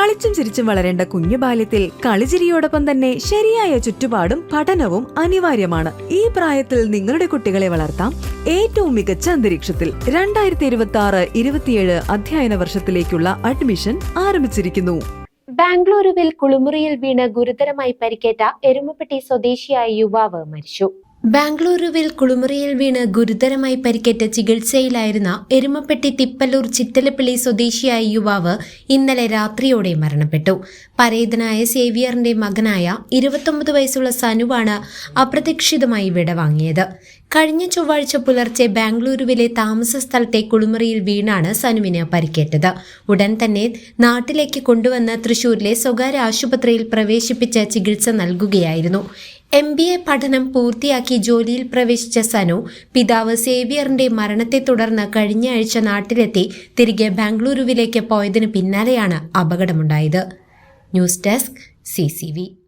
കളിച്ചും ചിരിച്ചും വളരേണ്ട കുഞ്ഞു ബാല്യത്തിൽ കളിചിരിയോടൊപ്പം തന്നെ ശരിയായ ചുറ്റുപാടും പഠനവും അനിവാര്യമാണ്. ഈ പ്രായത്തിൽ നിങ്ങളുടെ കുട്ടികളെ വളർത്താം ഏറ്റവും മികച്ച അന്തരീക്ഷത്തിൽ. 2026-27 അധ്യയന വർഷത്തിലേക്കുള്ള അഡ്മിഷൻ ആരംഭിച്ചിരിക്കുന്നു. ബാംഗ്ലൂരുവിൽ കുളിമുറിയിൽ വീണ് ഗുരുതരമായി പരിക്കേറ്റ എരുമപ്പെട്ടി സ്വദേശിയായ യുവാവ് മരിച്ചു. ബാംഗ്ലൂരുവിൽ കുളിമുറിയിൽ വീണ് ഗുരുതരമായി പരിക്കേറ്റ ചികിത്സയിലായിരുന്ന എരുമപ്പെട്ടി തിപ്പല്ലൂർ ചിറ്റലപ്പള്ളി സ്വദേശിയായ യുവാവ് ഇന്നലെ രാത്രിയോടെ മരണപ്പെട്ടു. പരേതനായ സേവിയറിന്റെ മകനായ 29 വയസ്സുള്ള സനുവാണ് അപ്രതീക്ഷിതമായി വിടവാങ്ങിയത്. കഴിഞ്ഞ ചൊവ്വാഴ്ച പുലർച്ചെ ബാംഗ്ലൂരുവിലെ താമസ സ്ഥലത്തെ കുളിമുറിയിൽ വീണാണ് സനുവിന് പരിക്കേറ്റത്. ഉടൻ തന്നെ നാട്ടിലേക്ക് കൊണ്ടുവന്ന് തൃശൂരിലെ സ്വകാര്യ ആശുപത്രിയിൽ പ്രവേശിപ്പിച്ച് ചികിത്സ നൽകുകയായിരുന്നു. MBA പഠനം പൂർത്തിയാക്കി ജോലിയിൽ പ്രവേശിച്ച സനു പിതാവ് സേവിയറിന്റെ മരണത്തെ തുടർന്ന് കഴിഞ്ഞ ആഴ്ച നാട്ടിലെത്തി തിരികെ ബാംഗ്ലൂരുവിലേക്ക് പോയതിനു പിന്നാലെയാണ് അപകടമുണ്ടായത്. News desk CCV.